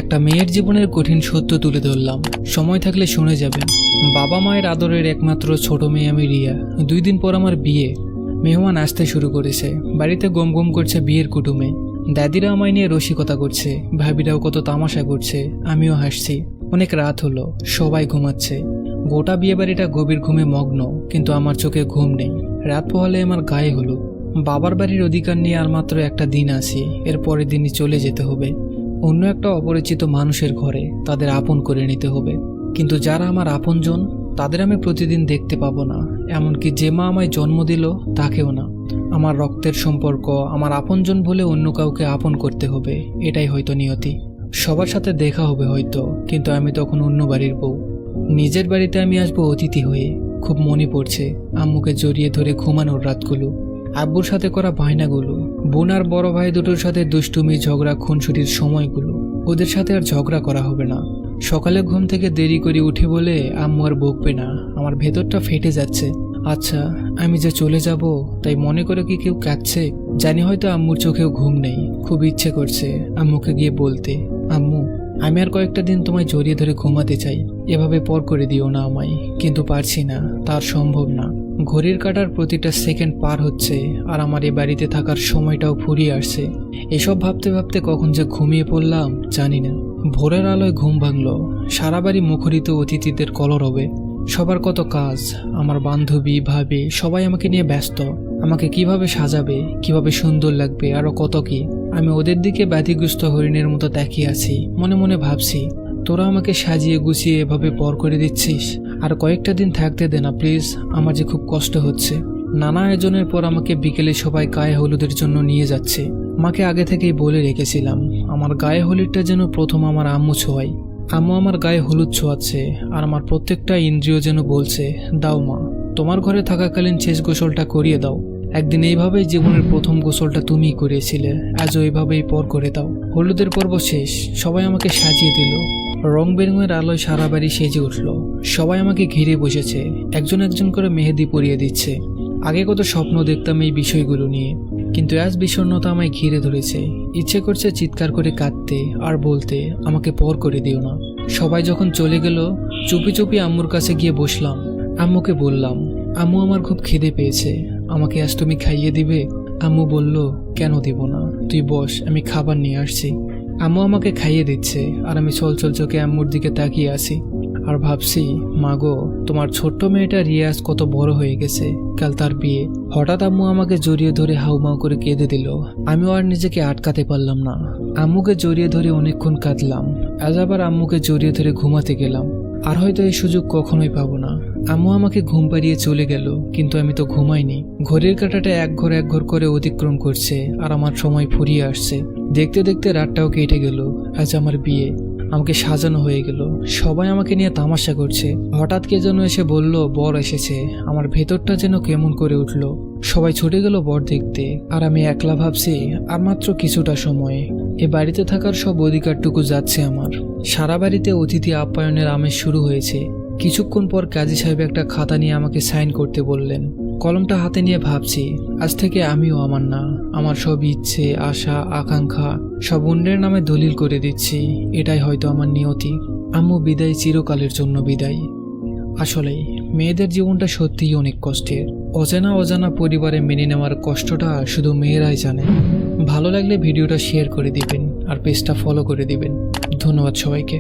একটা মেয়ের জীবনের কঠিন সত্য তুলে ধরলাম, সময় থাকলে শুনে যাবেন। বাবা মায়ের আদরের একমাত্র ছোট মেয়ে আমি রিয়া। 2 দিন পর আমার বিয়ে। মেহমান আসতে শুরু করেছে, বাড়িতে গম গম করছে বিয়ের কুটুমে। দাদিরা আমায় নিয়ে রসিকতা করছে, ভাবিরাও কত তামাশা করছে, আমিও হাসছি। অনেক রাত হলো, সবাই ঘুমাচ্ছে। গোটা বিয়ে বাড়িটা গভীর ঘুমে মগ্ন, কিন্তু আমার চোখে ঘুম নেই। রাত পোহালে আমার গায়ে হলো। বাবার বাড়ির অধিকার নিয়ে আর মাত্র একটা দিন আছে, এর পরের দিনই চলে যেতে হবে অন্য একটা অপরিচিত মানুষের ঘরে। তাদের আপন করে নিতে হবে, কিন্তু যারা আমার আপনজন তাদের আমি প্রতিদিন দেখতে পাবো না। এমনকি যে মা আমায় জন্ম দিল তাকেও না। আমার রক্তের সম্পর্ক, আমার আপনজন বলে অন্য কাউকে আপন করতে হবে, এটাই হয়তো নিয়তি। সবার সাথে দেখা হবে হয়তো, কিন্তু আমি তখন অন্য বাড়ির বউ। নিজের বাড়িতে আমি আসবো অতিথি হয়ে। খুব মনে পড়ছে আম্মুকে জড়িয়ে ধরে ঘুমানোর রাতগুলো, আব্বুর সাথে করা বায়নাগুলো, বোন আর বড় ভাই দুটোর সাথে দুষ্টুমি, ঝগড়া, খুনসুটির সময়গুলো। ওদের সাথে আর ঝগড়া করা হবে না। সকালে ঘুম থেকে দেরি করে উঠে বলে আম্মু আর বকবে না। আমার ভেতরটা ফেটে যাচ্ছে। আচ্ছা, আমি যে চলে যাব তাই মনে করে কি কেউ কাঁদছে? জানি হয়তো আম্মুর চোখেও ঘুম নেই। খুব ইচ্ছে করছে আম্মুকে গিয়ে বলতে, আম্মু আমি আর কয়েকটা দিন তোমায় জড়িয়ে ধরে ঘুমাতে চাই, এভাবে পর করে দিও না আমায়। কিন্তু পারছি না, তার সম্ভব না। ঘড়ির কাঁটার প্রতিটা সেকেন্ড পার হচ্ছে, আর আমার এ বাড়িতে থাকার সময়টাও ফুরিয়ে আসছে। এসব ভাবতে ভাবতে কখন যে ঘুমিয়ে পড়লাম জানি না। ভোরের আলোয় ঘুম ভাঙল। সারা বাড়ি মুখরিত অতিথিদের কলরবে। সবার কত কাজ। আমার বান্ধবী, ভাবি সবাই আমাকে নিয়ে ব্যস্ত। আমাকে কিভাবে সাজাবে, কিভাবে সুন্দর লাগবে, আরো কত কি। আমি ওদের দিকে ব্যাধিগ্রস্ত হরিণের মতো তাকিয়ে আছি। মনে মনে ভাবছি, তোরা আমাকে সাজিয়ে গুছিয়ে এভাবে পর করে দিচ্ছিস। আর কয়েকটা দিন থাকতে দে না প্লিজ, আমার যে খুব কষ্ট হচ্ছে। নানা আয়োজনের পর আমাকে বিকেলে সবাই গায়ে হলুদের জন্য নিয়ে যাচ্ছে। মাকে আগে থেকেই বলে রেখেছিলাম আমার গায়ে হলুদটা যেন প্রথম আমার আম্মু ছোঁয়াই। আম্মু আমার গায়ে হলুদ ছোঁয়াচ্ছে, আর আমার প্রত্যেকটা ইন্দ্রিয় যেন বলছে, দাও মা, তোমার ঘরে থাকাকালীন শেষ গোসলটা করিয়ে দাও। একদিন এইভাবেই জীবনের প্রথম গোসলটা তুমিই করিয়েছিলে, আজও এইভাবেই পর করে দাও। হলুদের পর্ব শেষ। সবাই আমাকে সাজিয়ে দিল। রং বেরঙের আলোয় সারা বাড়ি সেজে উঠল। সবাই আমাকে ঘিরে বসেছে, একজন একজন করে মেহেদি পরিয়ে দিচ্ছে। আগে কত স্বপ্ন দেখতাম এই বিষয়গুলো নিয়ে, কিন্তু আজ বিষণ্ণতা আমায় ঘিরে ধরেছে। ইচ্ছে করছে চিৎকার করে কাঁদতে আর বলতে, আমাকে পর করে দিও না। সবাই যখন চলে গেল, চুপি চুপি আম্মুর কাছে গিয়ে বসলাম। আম্মুকে বললাম, আম্মু আমার খুব খিদে পেয়েছে, আমাকে আজ তুমি খাইয়ে দিবে? আম্মু বলল, কেন দিব না, তুই বস, আমি খাবার নিয়ে আসছি। আম্মু আমাকে খাইয়ে দিচ্ছে, আর আমি ছলছল চোখে আম্মুর দিকে তাকিয়ে আছি আর ভাবছি, মাগো তোমার ছোট্ট মেয়েটা রিয়াজ কত বড় হয়ে গেছে, কাল তার বিয়ে। হঠাৎ আম্মু আমাকে জড়িয়ে ধরে হাউমাউ করে কেঁদে দিল। আমিও আর নিজেকে আটকাতে পারলাম না। আম্মুকে জড়িয়ে ধরে অনেকক্ষণ কাঁদলাম। আজ আবার আম্মুকে জড়িয়ে ধরে ঘুমাতে গেলাম। আর হয়তো এই সুযোগ কখনোই পাবো না। আম্মু আমাকে ঘুম পাড়িয়ে চলে গেল, কিন্তু আমি তো ঘুমাইনি। ঘড়ির কাঁটাটা এক ঘর করে অতিক্রম করছে, আর আমার সময় ফুরিয়ে আসছে। দেখতে দেখতে রাতটাও কেটে গেল। আজ আমার বিয়ে, আমাকে সাজানো হয়ে গেল। সবাই আমাকে নিয়ে তামাশা করছে। হঠাৎ কে যেন এসে বলল বর এসেছে। আমার ভেতরটা যেন কেমন করে উঠল। সবাই ছুটে গেল বর দেখতে, আর আমি একলা ভাবছি, আর মাত্র কিছুটা সময় এ বাড়িতে থাকার সব অধিকারটুকু যাচ্ছে আমার। সারা বাড়িতে অতিথি আপ্যায়নের আমেজ শুরু হয়েছে। কিছুক্ষণ পর কাজী সাহেব একটা খাতা নিয়ে আমাকে সাইন করতে বললেন। কলমটা হাতে নিয়ে ভাবছি, আজ থেকে আমিও আমার না, আমার সব ইচ্ছে, আশা, আকাঙ্ক্ষা সব অন্যের নামে দলিল করে দিচ্ছি। এটাই হয়তো আমার নিয়তি। আম্মু বিদায়, চিরকালের জন্য বিদায়। আসলেই মেয়েদের জীবনটা সত্যিই অনেক কষ্টের। অজানা পরিবারে মেনে নেওয়ার কষ্টটা শুধু মেয়েরাই জানে। ভালো লাগলে ভিডিওটা শেয়ার করে দিবেন আর পেজটা ফলো করে দিবেন। ধন্যবাদ সবাইকে।